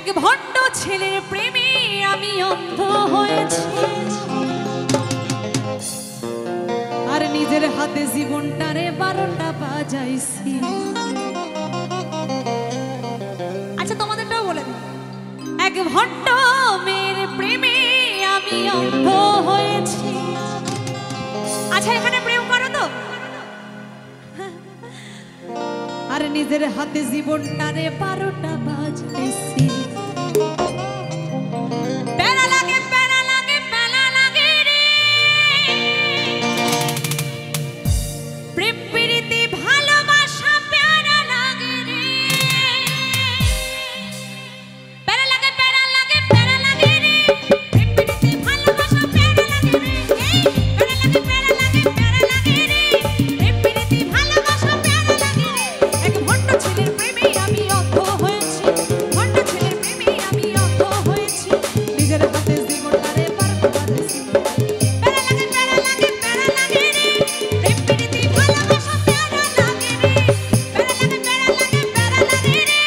এক ভণ্ড ছেলের প্রেমে আমি অন্ধ হয়েছি, আর নিজের হাতে জীবনটারে 12টা বাজাইছি। আচ্ছা তোমাদেরটাও বলে দিই, এক ভণ্ড মেয়ের প্রেমে আমি অন্ধ হয়েছি। আচ্ছা এখানে প্রেম করো তো, আর নিজের হাতে জীবনটারে 12টা বাজাইছি। প্যারা লাগে প্যারা লাগে প্যারা লাগে রে, প্রেম প্রীতি ভালোবাসা প্যারা লাগে রে। প্যারা লাগে প্যারা লাগে প্যারা লাগে রে, প্রেম প্রীতি ভালোবাসা প্যারা লাগে রে। প্যারা লাগে প্যারা লাগে প্যারা লাগে রে, প্রেম প্রীতি ভালোবাসা প্যারা লাগে রে। এক ভণ্ড ছেলের প্রেমে আমি অন্ধ হয়েছি, ভণ্ড ছেলের প্রেমে আমি অন্ধ হয়েছি, নিজের হাতে জীবনটারে 12টা বাজাইছি। প্যারা লাগে প্যারা লাগে প্যারা লাগে রে, প্রেম প্রীতি ভালোবাসা প্যারা লাগে রে। প্যারা লাগে প্যারা লাগে প্যারা লাগে রে,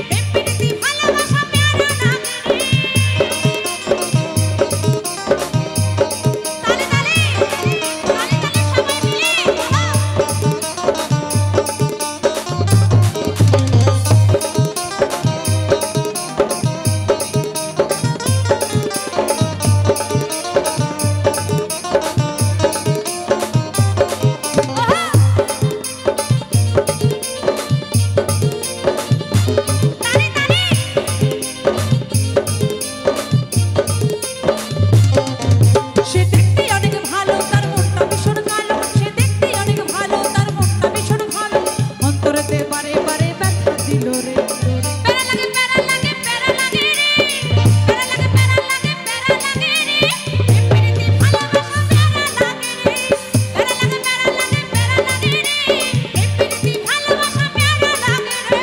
প্রেম প্রীতি ভালোবাসা প্যারা লাগে রে। তালে তালে তালে তালে সবাই মিলে তালে তালে। সে দেখতে অনেক ভালো, তার মনটা ভীষণ কালো। সে দেখতে অনেক ভালো, তার মনটা ভীষণ ভালো, অন্তরেতে বারে বারে ব্যথা দিল রে। প্যারা লাগে প্যারা লাগে প্যারা লাগে রে, প্যারা লাগে প্যারা লাগে প্যারা লাগে রে, প্রেম প্রীতি ভালোবাসা প্যারা লাগে রে। প্যারা লাগে প্যারা লাগে প্যারা লাগে রে, প্রেম প্রীতি ভালোবাসা প্যারা লাগে রে।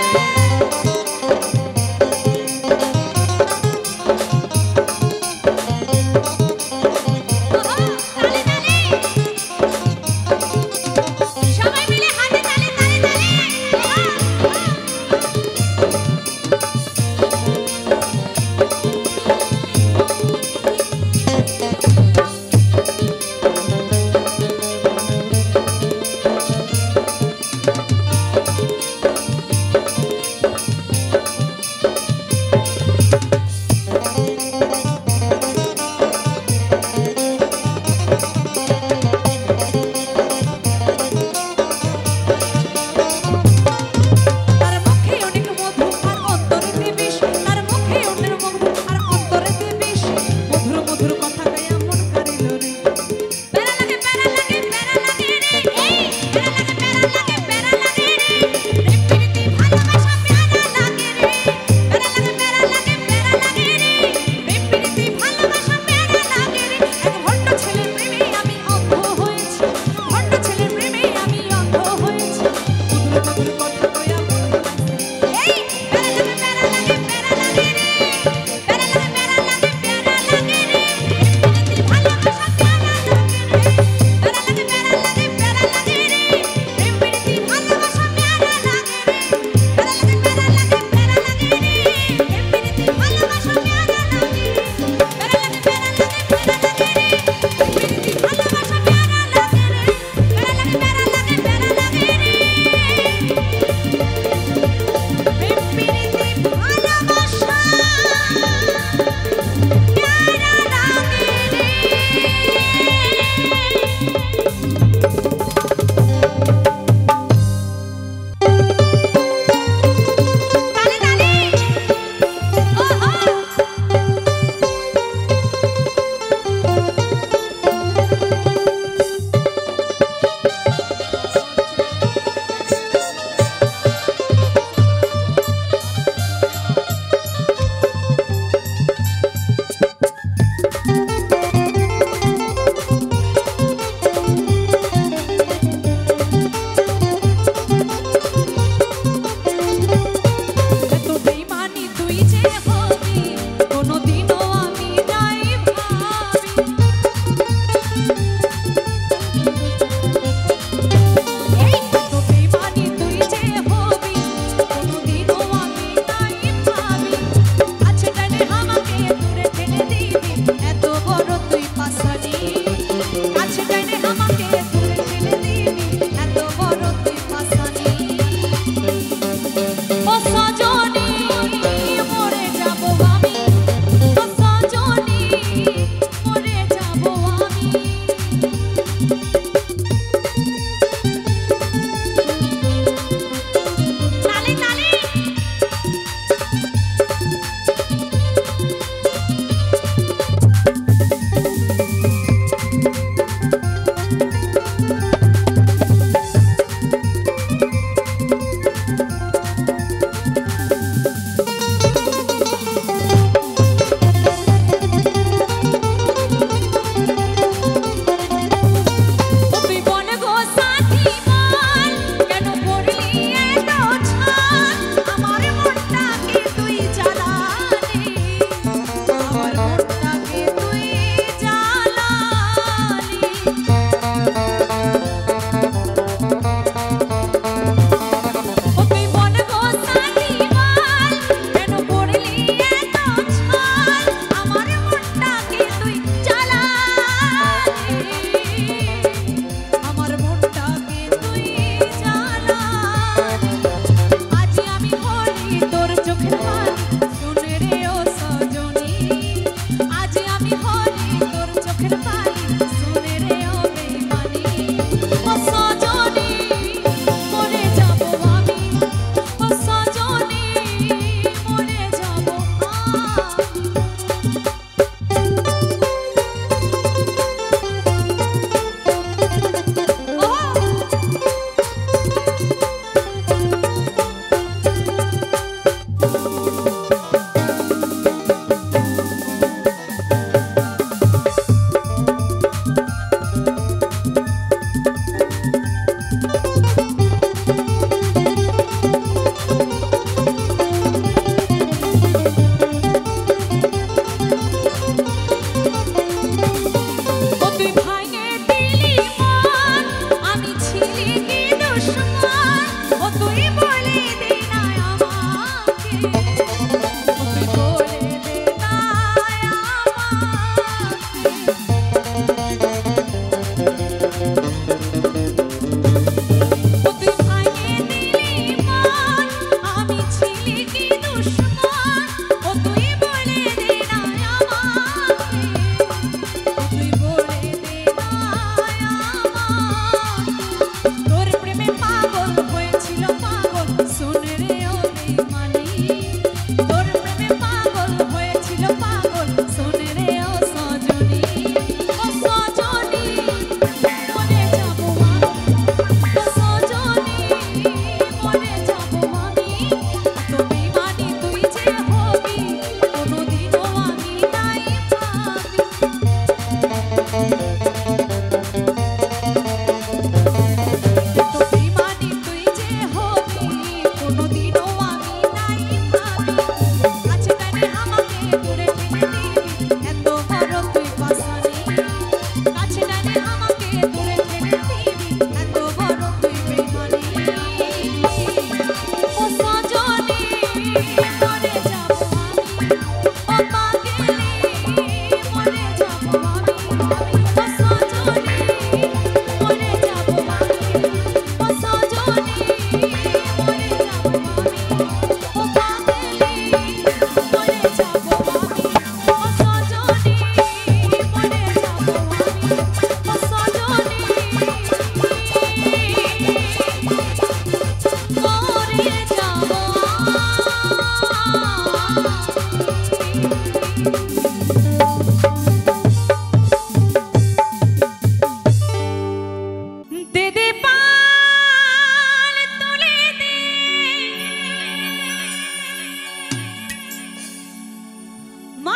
তালে তালে সবাই মিলে হাতে তালে তালে তালে। তার মুখে অনেক মধু আর অন্তরেতে বিষ, তার মুখে অনেক মধু আর অন্তরেতে বিষ, মধুর মধুর কথা গায়া মন কারিল রে। প্যারা লাগে প্যারা লাগে প্যারা লাগে রে, প্যারা লাগে প্যারা লাগে প্যারা লাগে রে, প্রেম প্রীতি ভালোবাসা প্যারা লাগে রে। প্যারা লাগে প্যারা লাগে প্যারা লাগে রে, প্রেম প্রীতি ভালোবাসা প্যারা লাগে রে। এক ভণ্ড ছেলের প্রেমে আমি অন্ধ হয়েছি, ভণ্ড ছেলের প্রেমে আমি অন্ধ হয়েছি, মধুর মধুর কথা কয়া মন কারিল। প্যারা লাগে প্যারা লাগে প্যারা লাগে রে,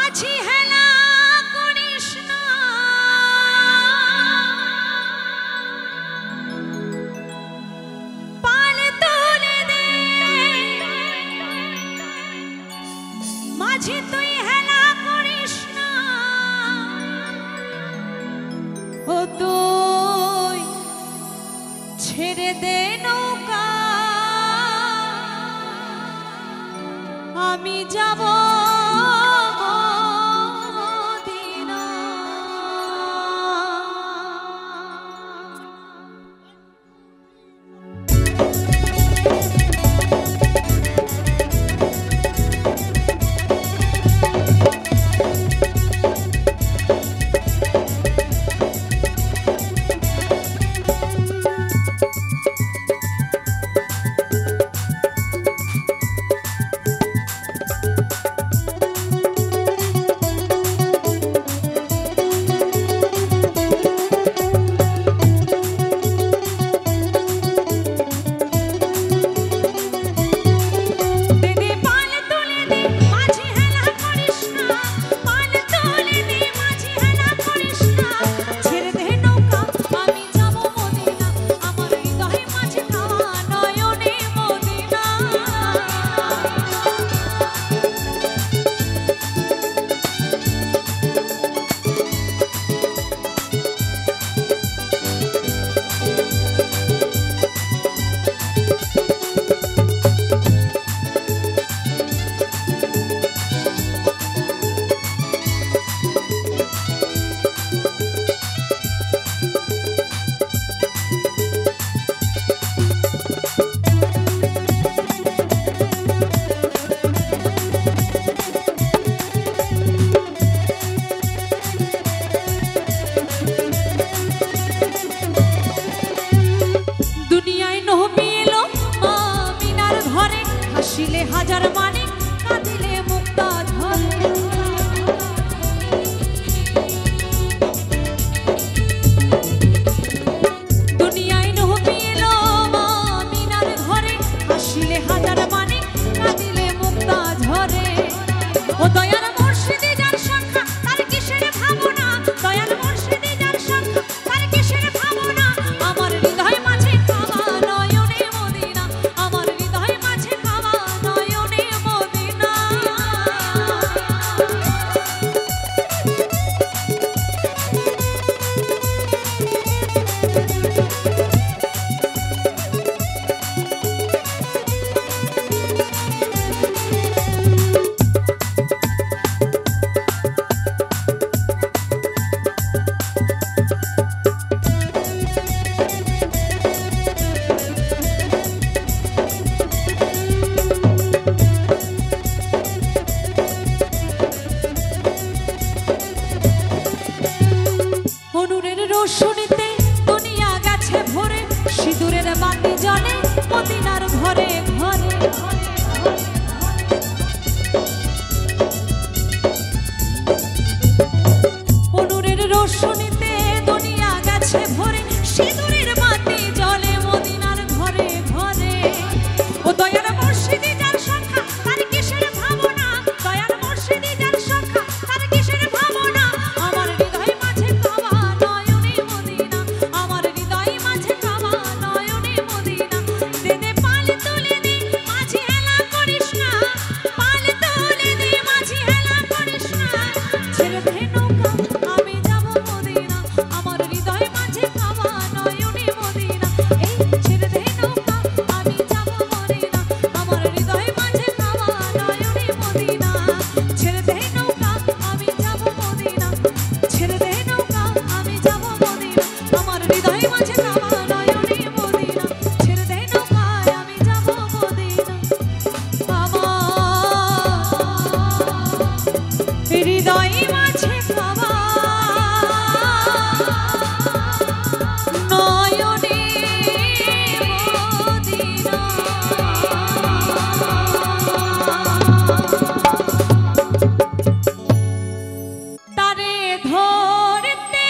মাঝি হেলা করিস না, পাল তুলে দে মাঝি তুই হেলা করিস না, ও তুই ছেড়ে দে নৌকা আমি যাব মদিনা। হাসিলে হাজার মানে কাঁদিলে মুক্তা ঝরে, দুনিয়ায় নবী এলো আমিনার ঘরে, হাসিলে হাজার মানে কাঁদিলে মুক্তা ঝরে। ও দয়ার মুর্শিদি যার সংখ্যা তার কিসের ভাবনা, দয়ার মুর্শিদি যার সংখ্যা তার কিসের ভাবনা, আমার হৃদয় মাঝে কাবা নয়নে মদিনা, আমার হৃদয় মাঝে কাবা নয়নে মদিনা। অনুরের রোশনীতে দুনিয়া গেছে ভরে, সিঁদুরের বাতি জ্বলে মদিনার ঘরে ঘরে। অনুরের রোশনীতে দুনিয়া গেছে ভরে, সিঁদুরের বাতি জ্বলে মদিনার ঘরে ঘরে। ও দয়ার মুর্শিদি যার সংখ্যা তার কিসের ভাবনা, দয়ার মুর্শিদি যার সংখ্যা তার কিসের ভাবনা, আমার হৃদয় মাঝে কাবা নয়নে মদিনা, আমার হৃদয় মাঝে কাবা নয়নে মদিনা। দে দে পাল তুলে দে মাঝি হেলা করিস না, পাল তুলে দে মাঝি হেলা করিস না, ছেড়ে দে নৌকা আমি যাব মদিনা, আমার হৃদয় মাঝে কাবা নয়নে মদিনা। এই ছেড়ে দে নৌকা আমি যাব মদিনা, আমার হৃদয় মাঝে কাবা নয়নে মদিনা। ছেড়ে দে নৌকা আমি যাব মদিনা, ছেড়ে দে নৌকা আমি যাব মদিনা, আমার হৃদয় মাঝে কাবা নয়নে মদিনা। ছেড়ে দে নৌকা আমি যাব মদিনা, আমার হৃদয় মাঝে কাবা নয়নে মদিনা। তারে ধরতে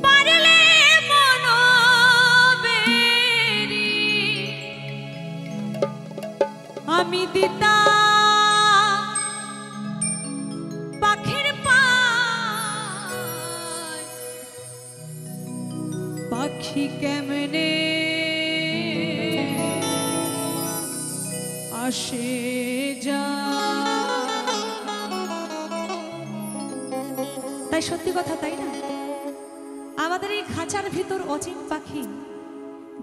পারলে মনোবেরি আমি দিতাম পাখি কেমনে আসে যা। তাই সত্যি কথা, তাই না? আমাদের এই খাঁচার ভিতর অচিন পাখি,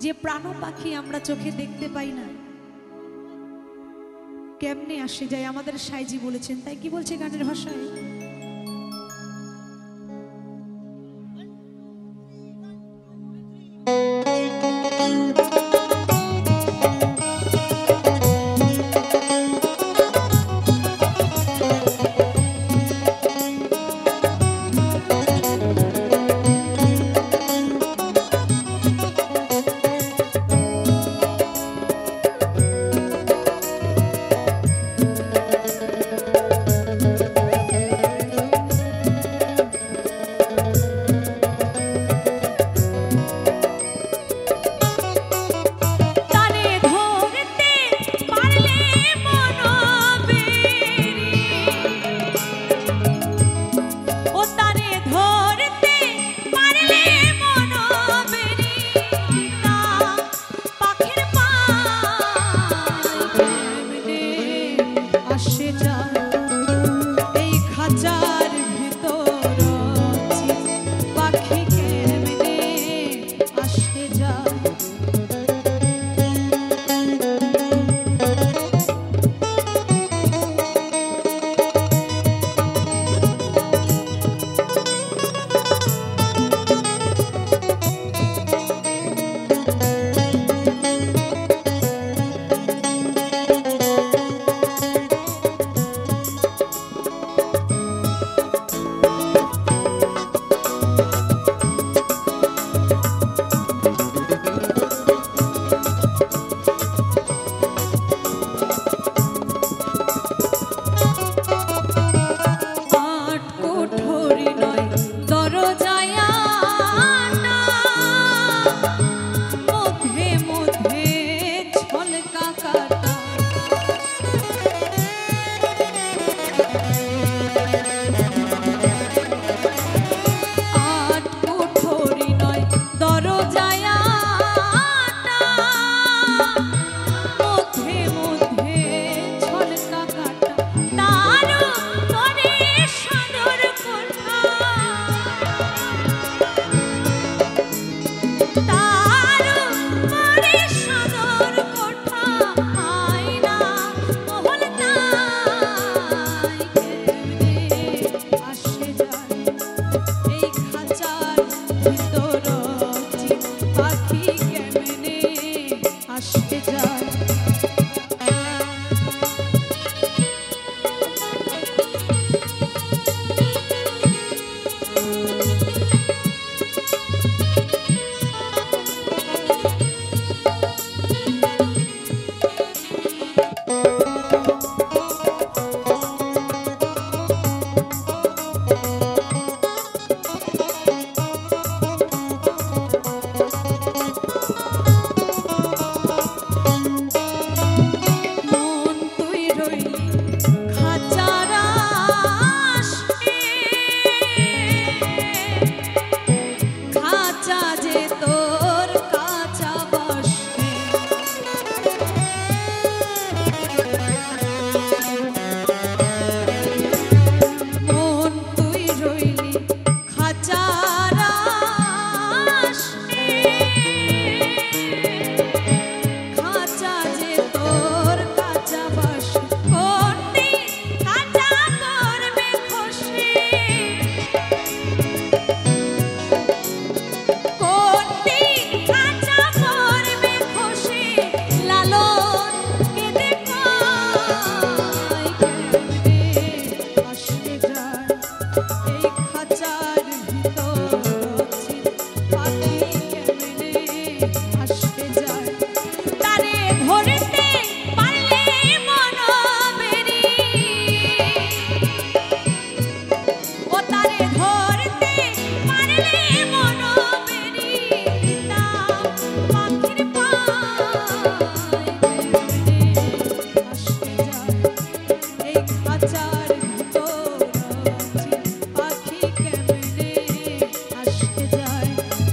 যে প্রাণ পাখি আমরা চোখে দেখতে পাই না, কেমনে আসে যায় আমাদের সাইজি বলেছেন। তাই কি বলছে গানের ভাষায়?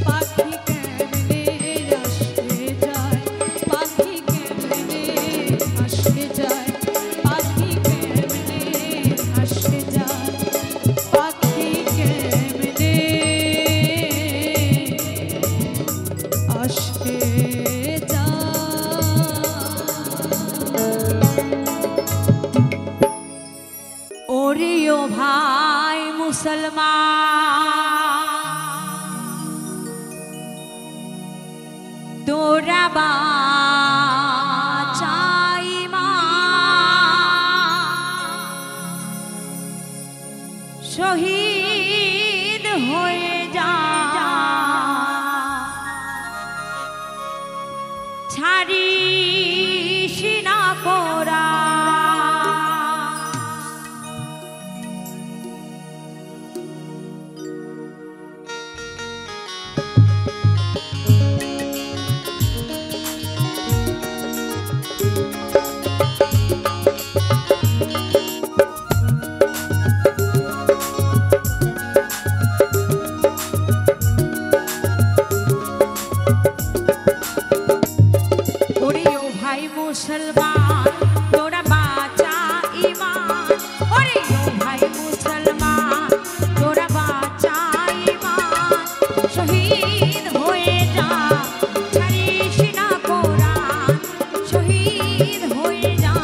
পাখি কেমনে ভাই মুসলমান তোরা বাঁচাই শহীদ হয়ে যা ছাড়িস না কোরা मुसलमान तोरा बाचा ईमान ओरे ओ भाई मुसलमान तोरा बाचा ईमान शहीद होए जा छाड़िस ना कुरान शहीद होए जा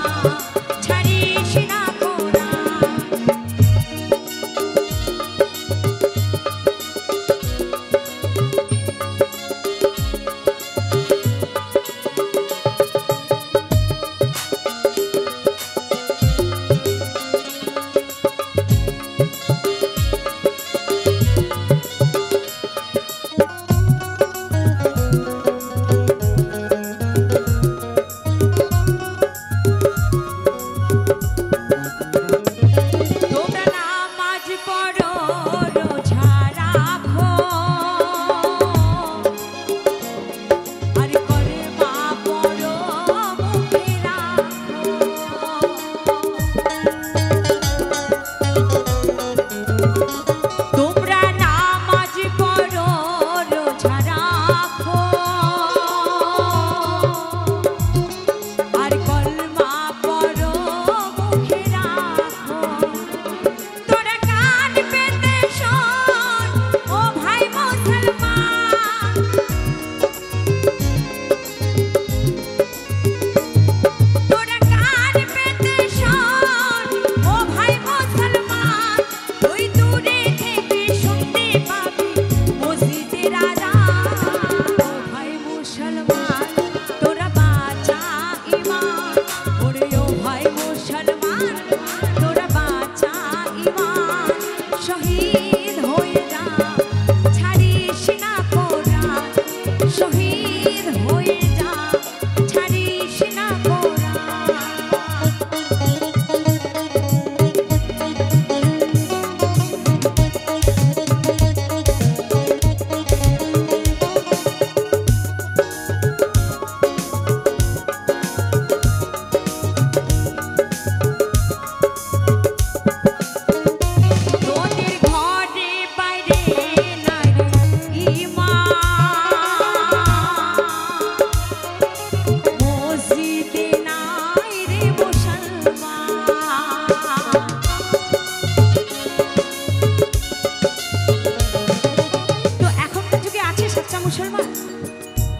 छाड़िस ना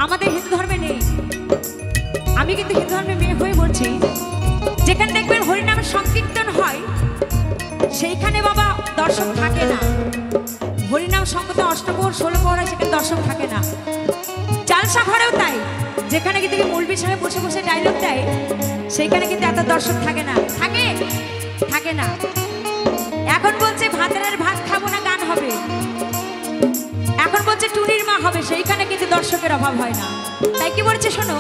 আমাদের হিন্দু ধর্মে নেই। আমি কিন্তু হিন্দু ধর্মের মেয়ে হয়ে বলছি, যেখানে দেখবেন হরিনাম সংকীর্তন হয় সেইখানে বাবা দর্শক থাকে না। হরিনাম সংকীর্তন অষ্টপ্রহর 16 প্রহর হয়, সেখানে দর্শক থাকে না। জালসা ঘরেও তাই, যেখানে কিন্তু মৌলবি সাহেব বসে বসে ডায়লগ দেয় সেইখানে কিন্তু এত দর্শক থাকে না। থাকে না। এখন বলছে ভাতের ভাত খাবো না, গান হবে। এখন বলছে টুনির মা হবে, সেইখানে কিন্তু দর্শকের অভাব হয় না। তাই কি বলছে শোনো,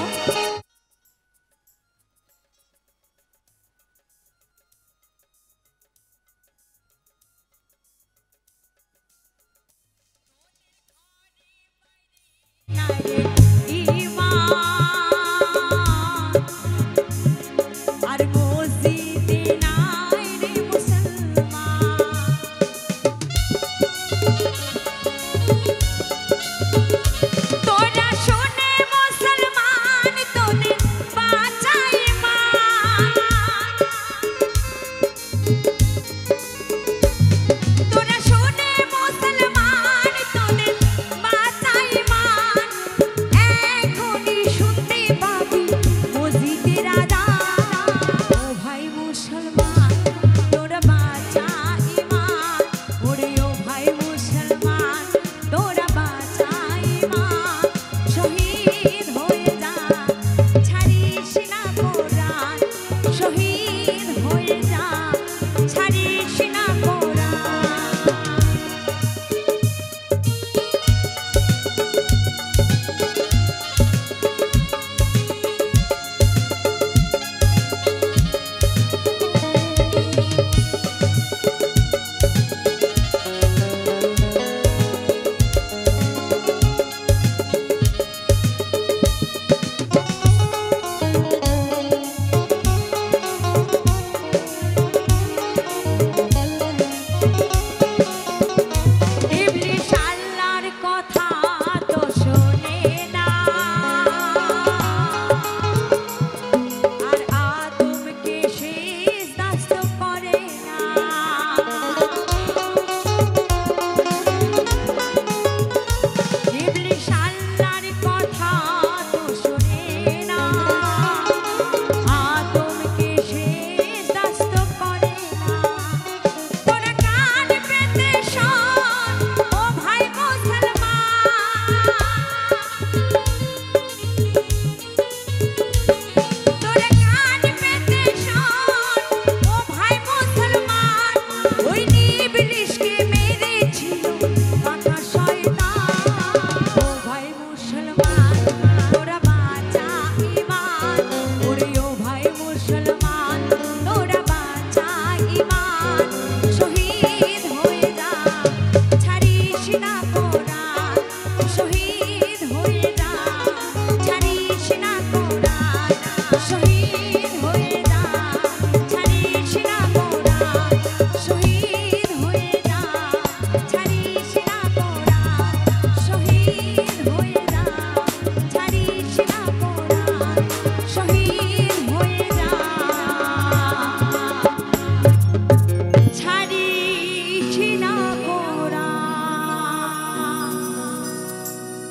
তোরা শোনে মুসলমান হয়ে যা ছাড়িস না কোরা